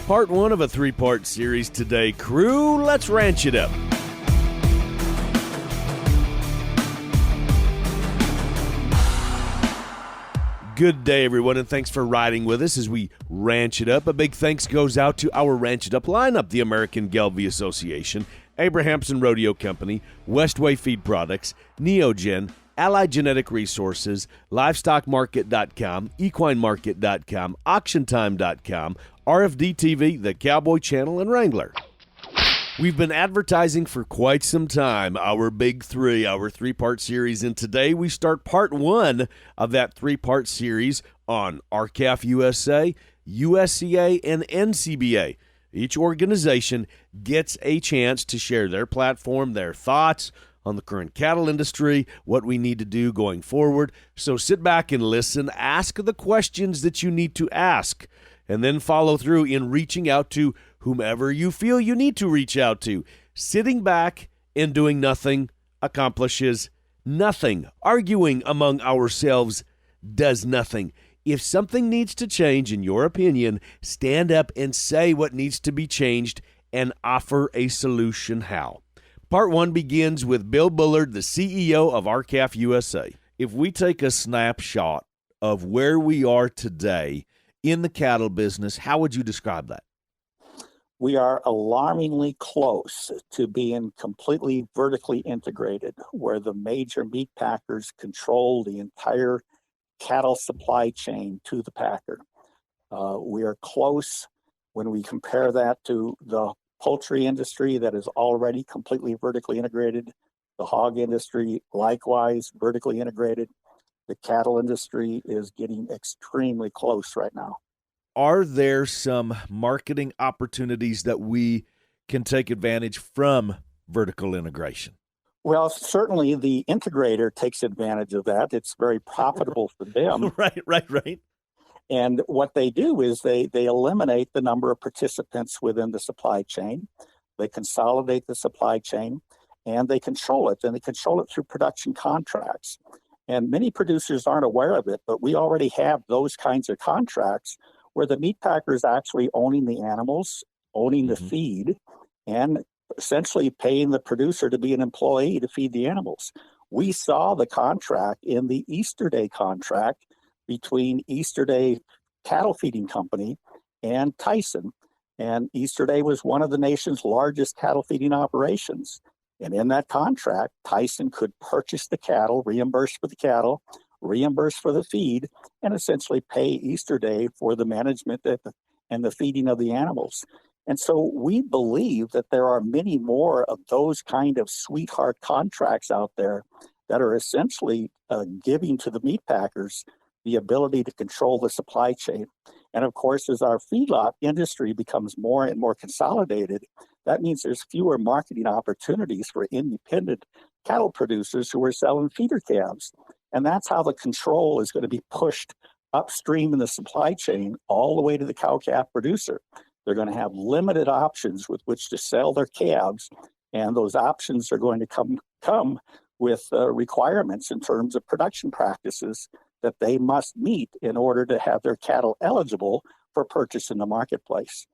Part one of a three-part series today. Crew, let's ranch it up. Good day, everyone, and thanks for riding with us as we ranch it up. A big thanks goes out to our Ranch It Up lineup, the American Gelbvieh Association, Abrahamson Rodeo Company, Westway Feed Products, Neogen, Allied Genetic Resources, LivestockMarket.com, EquineMarket.com, AuctionTime.com, RFD TV, the Cowboy Channel, and Wrangler. We've been advertising for quite some time, our Big Three, our three-part series, and today we start part one of that three-part series on RCAF USA, USCA, and NCBA. Each organization gets a chance to share their platform, their thoughts on the current cattle industry, what we need to do going forward. So sit back and listen, ask the questions that you need to ask, and then follow through in reaching out to whomever you feel you need to reach out to. Sitting back and doing nothing accomplishes nothing. Arguing among ourselves does nothing. If something needs to change, in your opinion, stand up and say what needs to be changed and offer a solution how. Part one begins with Bill Bullard, the CEO of RCAF USA. If we take a snapshot of where we are today in the cattle business, how would you describe that? We are alarmingly close to being completely vertically integrated, where the major meat packers control the entire cattle supply chain to the packer. We are close when we compare that to the poultry industry that is already completely vertically integrated, the hog industry likewise vertically integrated. The cattle industry is getting extremely close right now. Are there some marketing opportunities that we can take advantage from vertical integration? Well, certainly the integrator takes advantage of that. It's very profitable for them. Right. And what they do is they eliminate the number of participants within the supply chain. They consolidate the supply chain and they control it. And they control it through production contracts. And many producers aren't aware of it, but we already have those kinds of contracts where the meat packer is actually owning the animals, owning the feed, and essentially paying the producer to be an employee to feed the animals. We saw the contract in the Easter Day contract between Easter Day Cattle Feeding Company and Tyson. And Easter Day was one of the nation's largest cattle feeding operations. And in that contract, Tyson could purchase the cattle, reimburse for the cattle, reimburse for the feed, and essentially pay Easter Day for the management and the feeding of the animals. And so we believe that there are many more of those kind of sweetheart contracts out there that are essentially giving to the meat packers the ability to control the supply chain. And of course, as our feedlot industry becomes more and more consolidated, that means there's fewer marketing opportunities for independent cattle producers who are selling feeder calves. And that's how the control is going to be pushed upstream in the supply chain all the way to the cow-calf producer. They're going to have limited options with which to sell their calves, and those options are going to come with requirements in terms of production practices that they must meet in order to have their cattle eligible for purchase in the marketplace.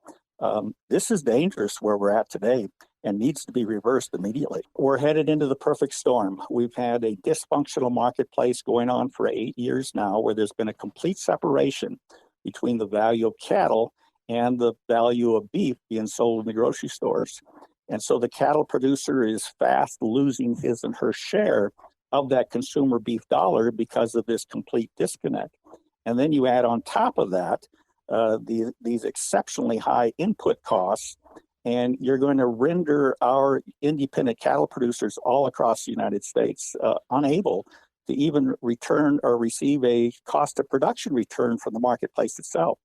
This is dangerous where we're at today and needs to be reversed immediately. We're headed into the perfect storm. We've had a dysfunctional marketplace going on for 8 years now, where there's been a complete separation between the value of cattle and the value of beef being sold in the grocery stores. And so the cattle producer is fast losing his and her share of that consumer beef dollar because of this complete disconnect. And then you add on top of that these exceptionally high input costs, and you're going to render our independent cattle producers all across the United States unable to even return or receive a cost of production return from the marketplace itself.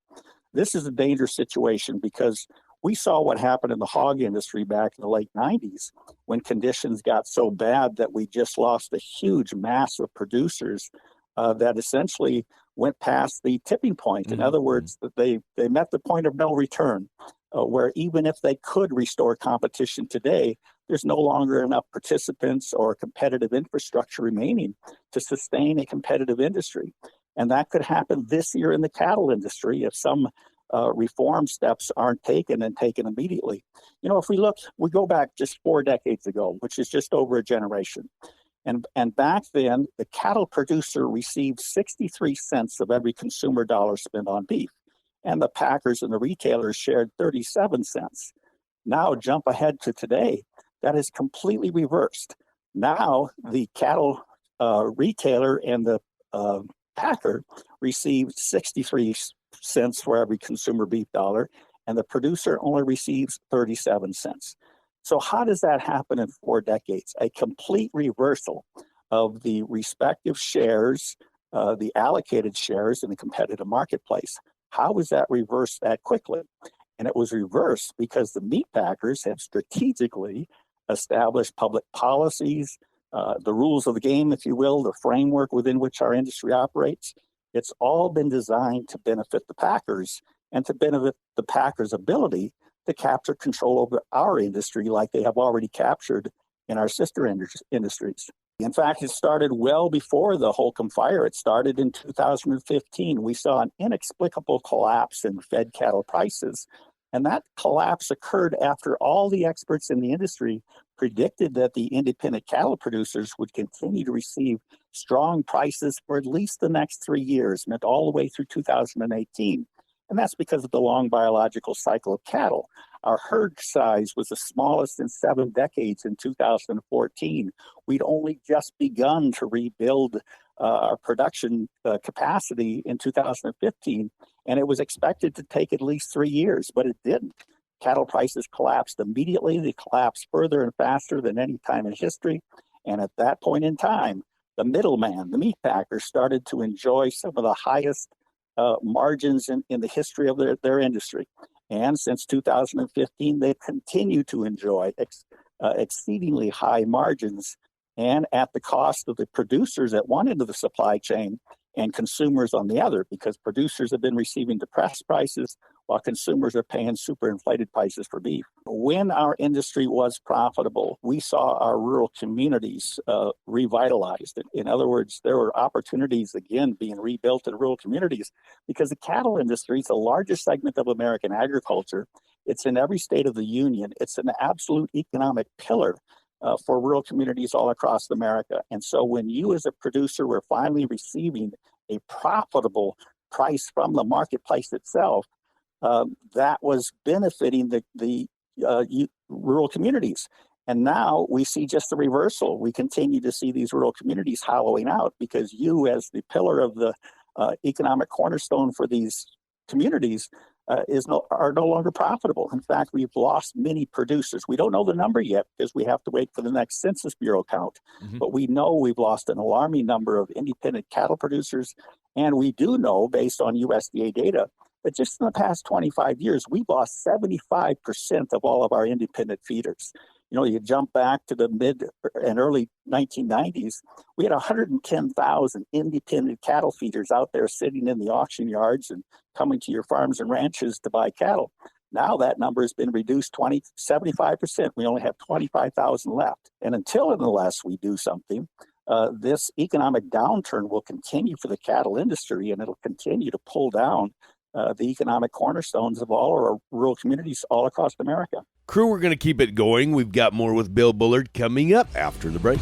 This is a dangerous situation because we saw what happened in the hog industry back in the late 90s when conditions got so bad that we just lost a huge mass of producers that essentially went past the tipping point. In other words, that they met the point of no return, where even if they could restore competition today, there's no longer enough participants or competitive infrastructure remaining to sustain a competitive industry. And that could happen this year in the cattle industry if some reform steps aren't taken and taken immediately. If we go back just 4 decades ago, which is just over a generation. And back then, the cattle producer received 63 cents of every consumer dollar spent on beef. And the packers and the retailers shared 37 cents. Now, jump ahead to today, that is completely reversed. Now, the cattle retailer and the packer received 63 cents for every consumer beef dollar, and the producer only receives 37 cents. So how does that happen in 4 decades? A complete reversal of the respective shares, the allocated shares in the competitive marketplace. How was that reversed that quickly? And it was reversed because the meat packers have strategically established public policies, the rules of the game, if you will, the framework within which our industry operates. It's all been designed to benefit the packers and to benefit the packers' ability to capture control over our industry like they have already captured in our sister industries. In fact, it started well before the Holcomb fire. It started in 2015. We saw an inexplicable collapse in fed cattle prices. And that collapse occurred after all the experts in the industry predicted that the independent cattle producers would continue to receive strong prices for at least the next 3 years, meant all the way through 2018. And that's because of the long biological cycle of cattle. Our herd size was the smallest in 7 decades in 2014. We'd only just begun to rebuild our production capacity in 2015, and it was expected to take at least 3 years, but it didn't. Cattle prices collapsed immediately. They collapsed further and faster than any time in history. And at that point in time, the middleman, the meat packer, started to enjoy some of the highest margins in the history of their industry. And since 2015, they continue to enjoy exceedingly high margins, and at the cost of the producers at one end of the supply chain and consumers on the other, because producers have been receiving depressed prices while consumers are paying super inflated prices for beef. When our industry was profitable, we saw our rural communities revitalized. In other words, there were opportunities again being rebuilt in rural communities because the cattle industry is the largest segment of American agriculture. It's in every state of the union. It's an absolute economic pillar for rural communities all across America. And so when you as a producer were finally receiving a profitable price from the marketplace itself, that was benefiting the rural communities. And now we see just the reversal. We continue to see these rural communities hollowing out because you, as the pillar of the economic cornerstone for these communities, are no longer profitable. In fact, we've lost many producers. We don't know the number yet because we have to wait for the next Census Bureau count. Mm-hmm. But we know we've lost an alarming number of independent cattle producers. And we do know, based on USDA data, that just in the past 25 years, we've lost 75% of all of our independent feeders. You jump back to the mid and early 1990s, we had 110,000 independent cattle feeders out there sitting in the auction yards and coming to your farms and ranches to buy cattle. Now that number has been reduced 75%. We only have 25,000 left. And until and unless we do something, this economic downturn will continue for the cattle industry, and it'll continue to pull down the economic cornerstones of all our rural communities all across America. Crew, we're going to keep it going. We've got more with Bill Bullard coming up after the break.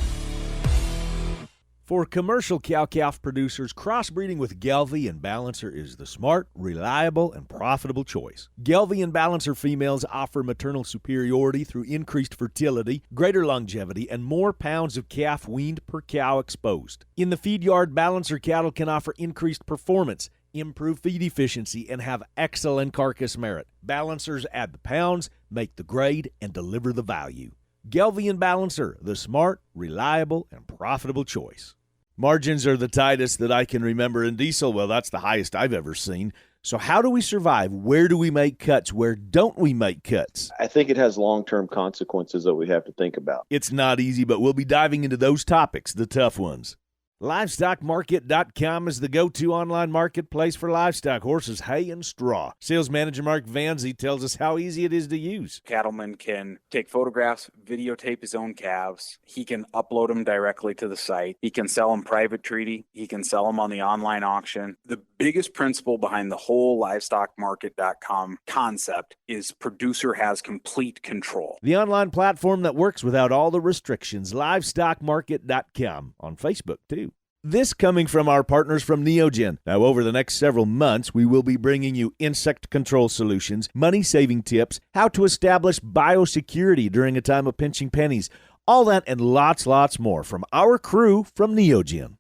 For commercial cow-calf producers, crossbreeding with Gelbvieh and Balancer is the smart, reliable, and profitable choice. Gelbvieh and Balancer females offer maternal superiority through increased fertility, greater longevity, and more pounds of calf weaned per cow exposed. In the feed yard, Balancer cattle can offer increased performance, improve feed efficiency, and have excellent carcass merit. Balancers add the pounds, make the grade, and deliver the value. Gelbvieh and Balancer, the smart, reliable, and profitable choice. Margins are the tightest that I can remember in diesel. Well, that's the highest I've ever seen. So how do we survive? Where do we make cuts? Where don't we make cuts? I think it has long-term consequences that we have to think about. It's not easy, but we'll be diving into those topics, the tough ones. LivestockMarket.com is the go-to online marketplace for livestock, horses, hay, and straw. Sales manager Mark Vanzi tells us how easy it is to use. Cattleman can take photographs, videotape his own calves. He can upload them directly to the site. He can sell them private treaty. He can sell them on the online auction. The biggest principle behind the whole LivestockMarket.com concept is producer has complete control. The online platform that works without all the restrictions, LivestockMarket.com, on Facebook, too. This coming from our partners from Neogen. Now, over the next several months, we will be bringing you insect control solutions, money-saving tips, how to establish biosecurity during a time of pinching pennies, all that and lots more from our crew from Neogen.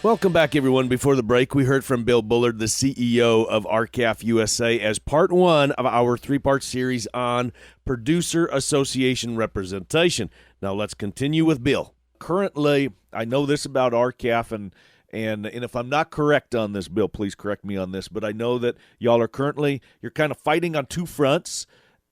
Welcome back, everyone. Before the break, we heard from Bill Bullard, the CEO of RCAF USA, as part one of our three-part series on Producer Association representation. Now, let's continue with Bill. Currently, I know this about RCAF, and if I'm not correct on this, Bill, please correct me on this, but I know that y'all are currently, you're kind of fighting on two fronts,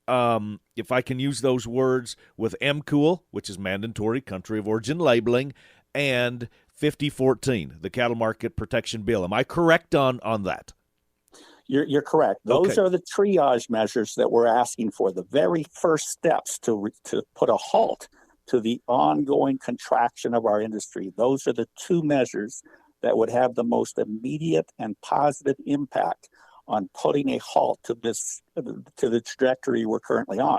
if I can use those words, with MCOOL, which is mandatory country of origin labeling, and 5014, the Cattle Market Protection Bill. Am I correct on that? You're correct. Those are the triage measures that we're asking for, the very first steps to put a halt to the ongoing contraction of our industry. Those are the two measures that would have the most immediate and positive impact on putting a halt to the trajectory we're currently on.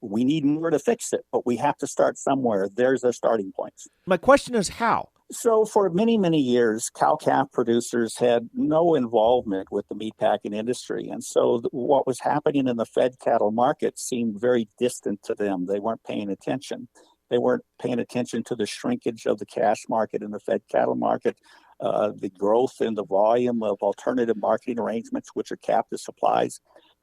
We need more to fix it, but we have to start somewhere. There's our starting points. My question is how? So for many, many years, cow-calf producers had no involvement with the meatpacking industry. And so what was happening in the fed cattle market seemed very distant to them. They weren't paying attention. They weren't paying attention to the shrinkage of the cash market in the fed cattle market, the growth in the volume of alternative marketing arrangements, which are captive supplies.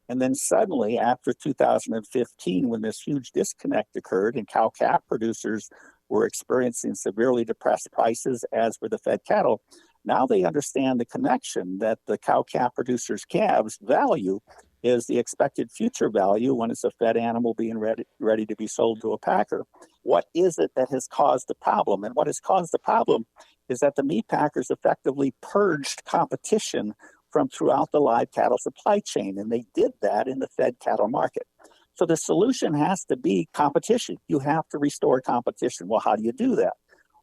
And then suddenly, after 2015, when this huge disconnect occurred and cow-calf producers were experiencing severely depressed prices, as were the fed cattle, now they understand the connection that the cow-calf producers' calves value is the expected future value when it's a fed animal being ready to be sold to a packer. What is it that has caused the problem? And what has caused the problem is that the meat packers effectively purged competition from throughout the live cattle supply chain, and they did that in the fed cattle market. So the solution has to be competition. You have to restore competition. Well, how do you do that?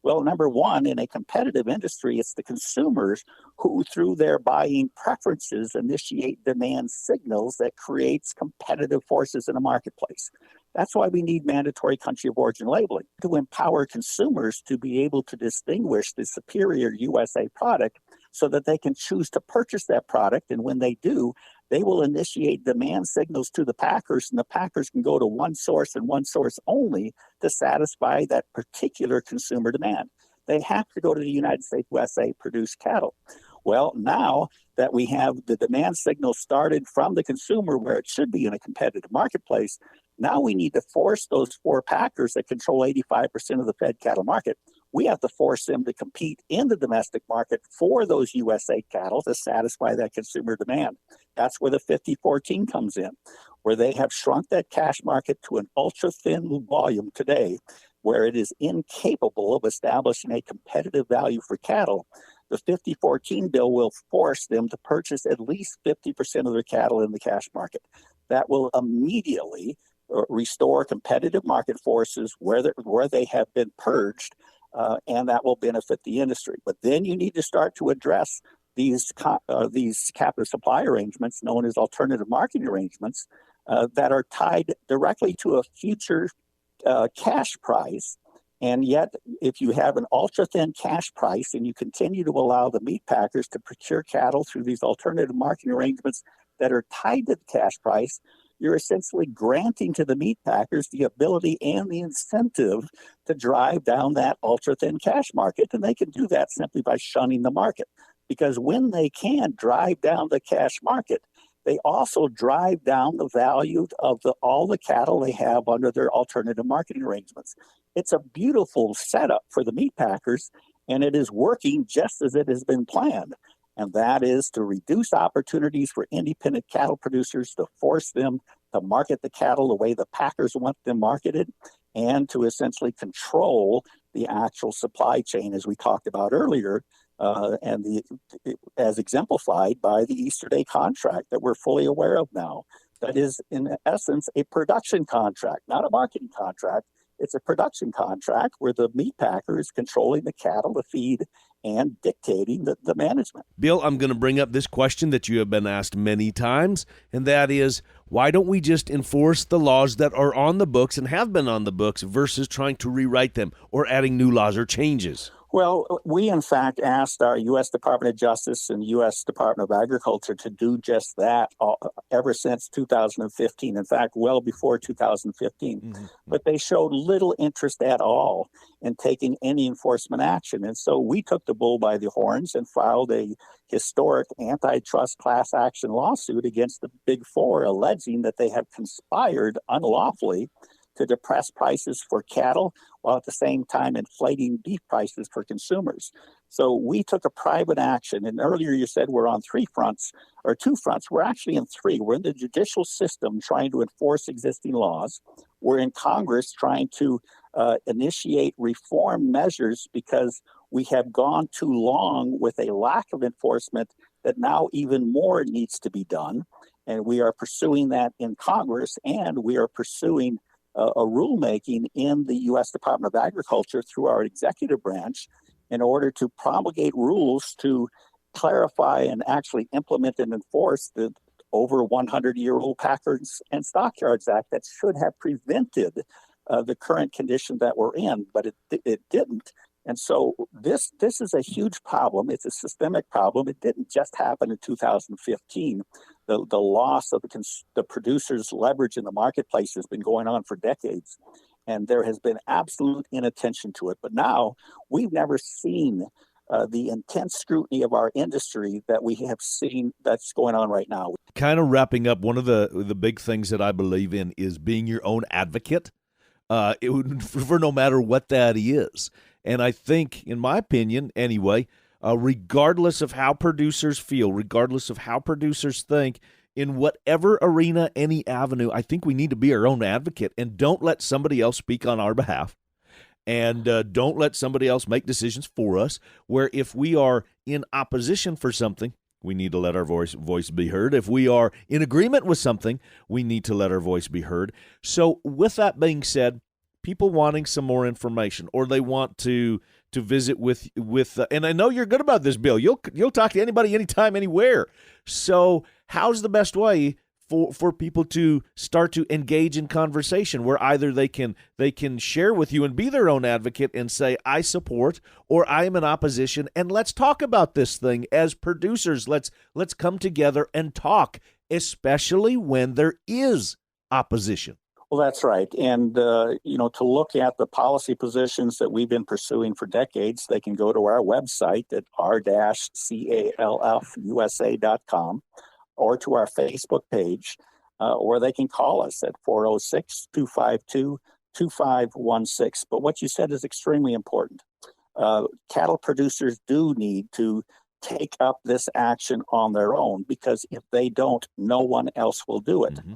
Well, number one, in a competitive industry, it's the consumers who, through their buying preferences, initiate demand signals that creates competitive forces in the marketplace. That's why we need mandatory country of origin labeling, to empower consumers to be able to distinguish the superior USA product so that they can choose to purchase that product. And when they do, they will initiate demand signals to the packers, and the packers can go to one source and one source only to satisfy that particular consumer demand. They have to go to the United States USA produced cattle. Well, now that we have the demand signal started from the consumer where it should be in a competitive marketplace, now we need to force those four packers that control 85% of the fed cattle market. We have to force them to compete in the domestic market for those USA cattle to satisfy that consumer demand. That's where the 5014 comes in, where they have shrunk that cash market to an ultra-thin volume today, where it is incapable of establishing a competitive value for cattle. The 5014 bill will force them to purchase at least 50% of their cattle in the cash market. That will immediately restore competitive market forces where they have been purged, and that will benefit the industry. But then you need to start to address these captive supply arrangements, known as alternative marketing arrangements, that are tied directly to a future cash price. And yet, if you have an ultra-thin cash price and you continue to allow the meat packers to procure cattle through these alternative marketing arrangements that are tied to the cash price, you're essentially granting to the meat packers the ability and the incentive to drive down that ultra-thin cash market. And they can do that simply by shunning the market. Because when they can drive down the cash market, they also drive down the value of all the cattle they have under their alternative marketing arrangements. It's a beautiful setup for the meat packers, and it is working just as it has been planned. And that is to reduce opportunities for independent cattle producers, to force them to market the cattle the way the packers want them marketed, and to essentially control the actual supply chain, as we talked about earlier, as exemplified by the Easter Day contract that we're fully aware of now. That is, in essence, a production contract, not a marketing contract. It's a production contract where the meat packer is controlling the cattle, the feed, and dictating the management. Bill, I'm going to bring up this question that you have been asked many times, and that is, why don't we just enforce the laws that are on the books and have been on the books versus trying to rewrite them or adding new laws or changes? Well, we in fact asked our U.S. Department of Justice and U.S. Department of Agriculture to do just that ever since 2015. In fact, well before 2015. Mm-hmm. But they showed little interest at all in taking any enforcement action. And so we took the bull by the horns and filed a historic antitrust class action lawsuit against the Big Four, alleging that they have conspired unlawfully to depress prices for cattle while at the same time inflating beef prices for consumers. So we took a private action. And earlier you said we're on two fronts. We're actually in three. We're in the judicial system trying to enforce existing laws. We're in Congress trying to initiate reform measures because we have gone too long with a lack of enforcement that now even more needs to be done. And we are pursuing that in Congress, and we are pursuing a rulemaking in the U.S. Department of Agriculture through our executive branch in order to promulgate rules to clarify and actually implement and enforce the over 100-year-old Packers and Stockyards Act that should have prevented the current condition that we're in, but it didn't. And so this is a huge problem. It's a systemic problem. It didn't just happen in 2015. The loss of the producers' leverage in the marketplace has been going on for decades, and there has been absolute inattention to it. But now we've never seen the intense scrutiny of our industry that we have seen that's going on right now. Kind of wrapping up, one of the big things that I believe in is being your own advocate, for no matter what that is. And I think, in my opinion anyway, regardless of how producers feel, regardless of how producers think, in whatever arena, any avenue, I think we need to be our own advocate and don't let somebody else speak on our behalf. And don't let somebody else make decisions for us, where if we are in opposition for something, we need to let our voice be heard. If we are in agreement with something, we need to let our voice be heard. So with that being said, people wanting some more information, or they want to visit with and I know you're good about this, Bill. You'll talk to anybody, anytime, anywhere. So how's the best way for people to start to engage in conversation, where either they can share with you and be their own advocate and say, I support, or I am in opposition, and let's talk about this thing as producers. Let's come together and talk, especially when there is opposition. Well, that's right. And, to look at the policy positions that we've been pursuing for decades, they can go to our website at r-calfusa.com or to our Facebook page, or they can call us at 406-252-2516. But what you said is extremely important. Cattle producers do need to take up this action on their own, because if they don't, no one else will do it. Mm-hmm.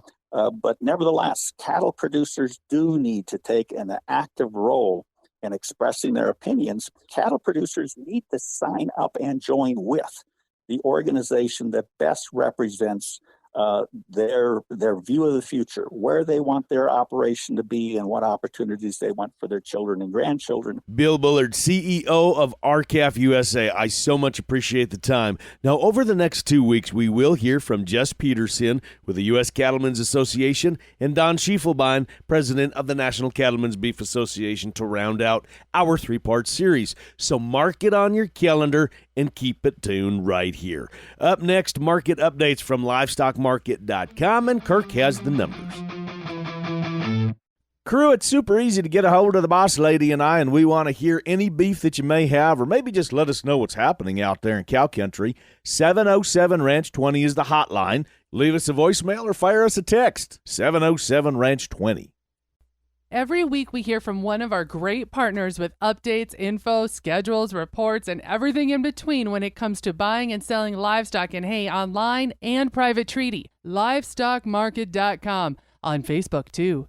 But nevertheless, cattle producers do need to take an active role in expressing their opinions. Cattle producers need to sign up and join with the organization that best represents their view of the future, where they want their operation to be, and what opportunities they want for their children and grandchildren. Bill Bullard, CEO of R-CALF USA, I so much appreciate the time. Now, over the next 2 weeks, we will hear from Jess Peterson with the U.S. Cattlemen's Association and Don Schiefelbein, president of the National Cattlemen's Beef Association, to round out our 3-part series. So mark it on your calendar and keep it tuned right here. Up next, market updates from livestockmarket.com, and Kirk has the numbers. Crew, it's super easy to get a hold of the Boss Lady and I, and we want to hear any beef that you may have, or maybe just let us know what's happening out there in cow country. 707-RANCH-20 is the hotline. Leave us a voicemail or fire us a text. 707-RANCH-20. Every week we hear from one of our great partners with updates, info, schedules, reports, and everything in between when it comes to buying and selling livestock and hay online and private treaty. Livestockmarket.com. On Facebook, too.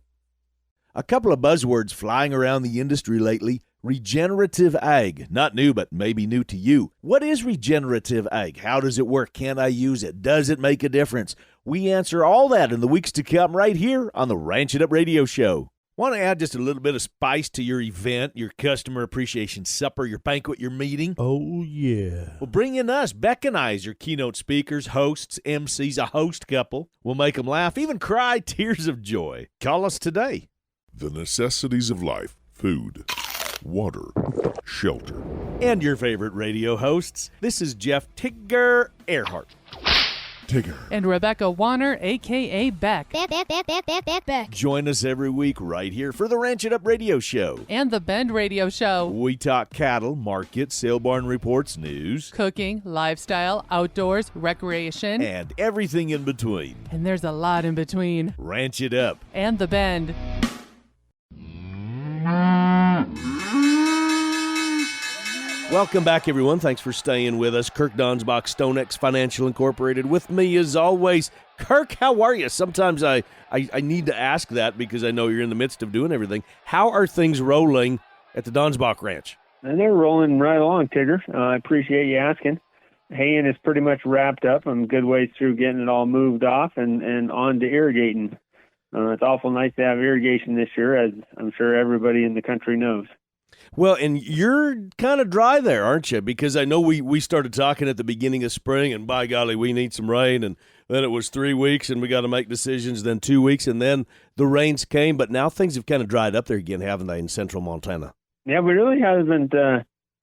A couple of buzzwords flying around the industry lately. Regenerative ag. Not new, but maybe new to you. What is regenerative ag? How does it work? Can I use it? Does it make a difference? We answer all that in the weeks to come right here on the Ranch It Up Radio Show. Want to add just a little bit of spice to your event, your customer appreciation supper, your banquet, your meeting? Oh, yeah. Well, bring in us. Bec and I as your keynote speakers, hosts, MCs, a host couple. We'll make them laugh, even cry tears of joy. Call us today. The necessities of life: food, water, shelter. And your favorite radio hosts. This is Jeff Tigger Erhardt. Tigger. And Rebecca Wanner, a.k.a. Bec. Bec. Join us every week right here for the Ranch It Up Radio Show. And the Bend Radio Show. We talk cattle, market, sale barn reports, news, Cooking, lifestyle, outdoors, recreation. and everything in between. And there's a lot in between. Ranch It Up. And the Bend. Welcome back, everyone. Thanks for staying with us. Kirk Donsbach, StoneX Financial Incorporated, with me as always. Kirk, how are you? Sometimes I need to ask that because I know you're in the midst of doing everything. How are things rolling at the Donsbach Ranch? And they're rolling right along, Tigger. I appreciate you asking. Haying is pretty much wrapped up. I'm a good ways through getting it all moved off and on to irrigating. It's awful nice to have irrigation this year, as I'm sure everybody in the country knows. Well, and you're kind of dry there, aren't you? Because I know we started talking at the beginning of spring, and by golly, we need some rain. And then it was 3 weeks, and we got to make decisions. Then 2 weeks, and then the rains came. But now things have kind of dried up there again, haven't they, in central Montana? Yeah, we really haven't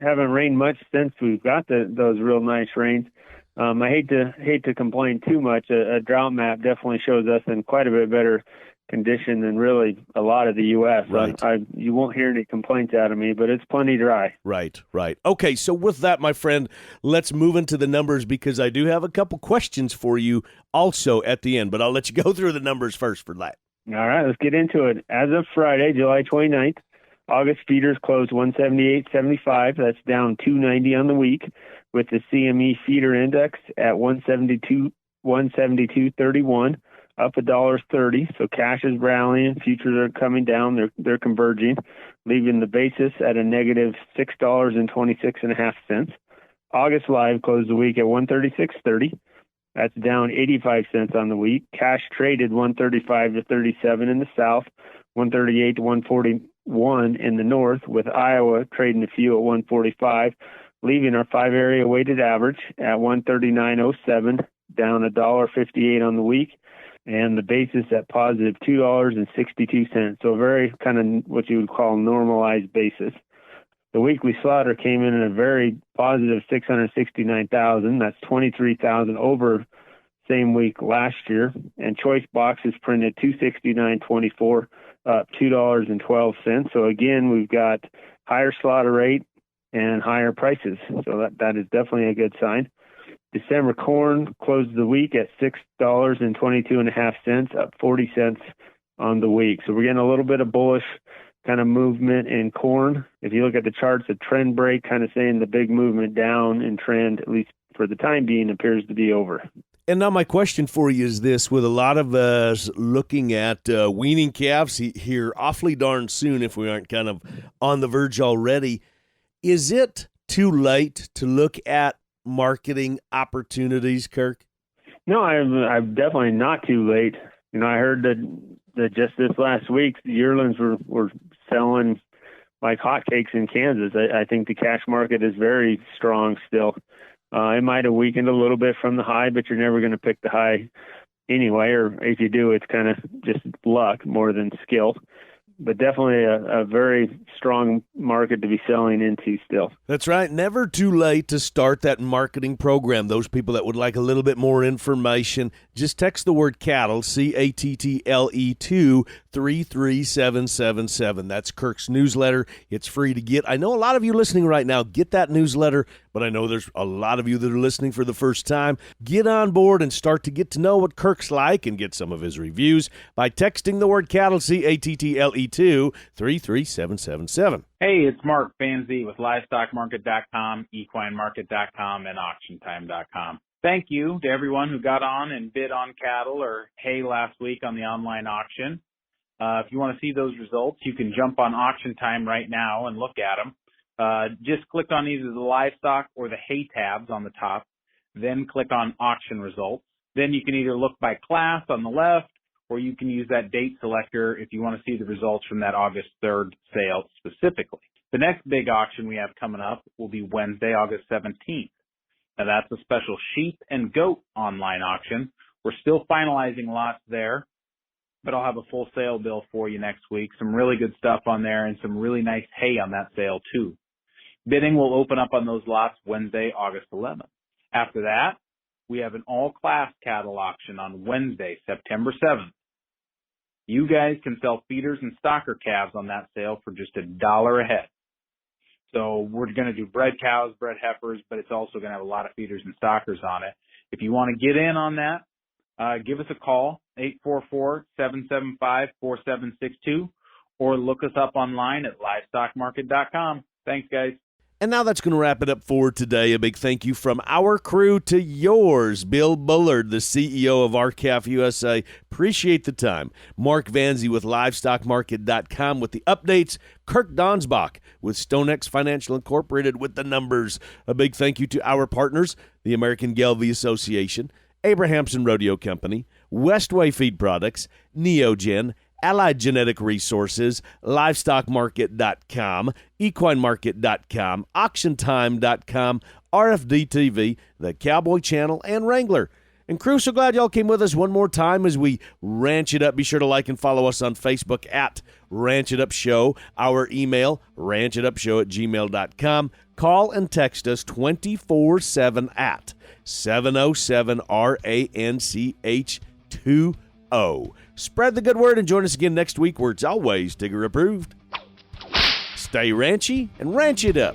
rained much since we've got those real nice rains. I hate to complain too much. A drought map definitely shows us in quite a bit better condition than really a lot of the U.S. Right. You won't hear any complaints out of me, but it's plenty dry. Right. Okay, so with that, my friend, let's move into the numbers because I do have a couple questions for you also at the end, but I'll let you go through the numbers first for that. All right, let's get into it. As of Friday, July 29th, August feeders closed 178.75. That's down 290 on the week, with the CME feeder index at 172.31. Up $1.30, so cash is rallying. Futures are coming down; they're converging, leaving the basis at a negative $6.26.5. August live closed the week at 136.30. That's down 85 cents on the week. Cash traded 135 to 37 in the south, 138 to 141 in the north, with Iowa trading a few at 145, leaving our 5-area weighted average at 139.07, down $1.58 on the week. And the basis at positive $2.62. So a very kind of what you would call normalized basis. The weekly slaughter came in at a very positive 669,000. That's 23,000 over same week last year. And choice boxes printed 269.24, up $2.12. So again, we've got higher slaughter rate and higher prices. So that is definitely a good sign. December corn closed the week at $6.22.5, up 40 cents on the week. So we're getting a little bit of bullish kind of movement in corn. If you look at the charts, a trend break kind of saying the big movement down in trend, at least for the time being, appears to be over. And now my question for you is this. With a lot of us looking at weaning calves here awfully darn soon, if we aren't kind of on the verge already, is it too late to look at marketing opportunities, Kirk? No, I'm definitely not too late. I heard that just this last week, the yearlings were selling like hotcakes in Kansas. I think the cash market is very strong still. It might have weakened a little bit from the high, but you're never going to pick the high anyway, or if you do, it's kind of just luck more than skill. But definitely a very strong market to be selling into still. That's right. Never too late to start that marketing program. Those people that would like a little bit more information, just text the word cattle, CATTLE, to 33777. That's Kirk's newsletter. It's free to get. I know a lot of you listening right now get that newsletter, but I know there's a lot of you that are listening for the first time. Get on board and start to get to know what Kirk's like and get some of his reviews by texting the word cattle, CATTLE, to 33777. Hey, it's Mark Fanzi with LivestockMarket.com, EquineMarket.com, and AuctionTime.com. Thank you to everyone who got on and bid on cattle or hay last week on the online auction. If you want to see those results, you can jump on Auction Time right now and look at them. Just click on either the livestock or the hay tabs on the top, then click on auction results. Then you can either look by class on the left, or you can use that date selector if you want to see the results from that August 3rd sale specifically. The next big auction we have coming up will be Wednesday, August 17th. Now that's a special sheep and goat online auction. We're still finalizing lots there, but I'll have a full sale bill for you next week. Some really good stuff on there and some really nice hay on that sale too. Bidding will open up on those lots Wednesday, August 11th. After that, we have an all-class cattle auction on Wednesday, September 7th. You guys can sell feeders and stocker calves on that sale for just $1 a head. So we're going to do bred cows, bred heifers, but it's also going to have a lot of feeders and stockers on it. If you want to get in on that, give us a call, 844-775-4762, or look us up online at livestockmarket.com. Thanks, guys. And now that's going to wrap it up for today. A big thank you from our crew to yours. Bill Bullard, the CEO of RCAF USA. Appreciate the time. Mark Vanzi with livestockmarket.com with the updates. Kirk Donsbach with StoneX Financial Incorporated with the numbers. A big thank you to our partners, the American Gelbvieh Association, Abrahamson Rodeo Company, Westway Feed Products, Neogen, Allied Genetic Resources, livestockmarket.com, equinemarket.com, auctiontime.com, RFD TV, the Cowboy Channel, and Wrangler. And crew, so glad y'all came with us one more time as we ranch it up. Be sure to like and follow us on Facebook at Ranch It Up Show. Our email, ranchitupshow@gmail.com. Call and text us 24/7 at 707-RANCH20. Spread the good word and join us again next week where it's always Tigger approved. Stay ranchy and ranch it up.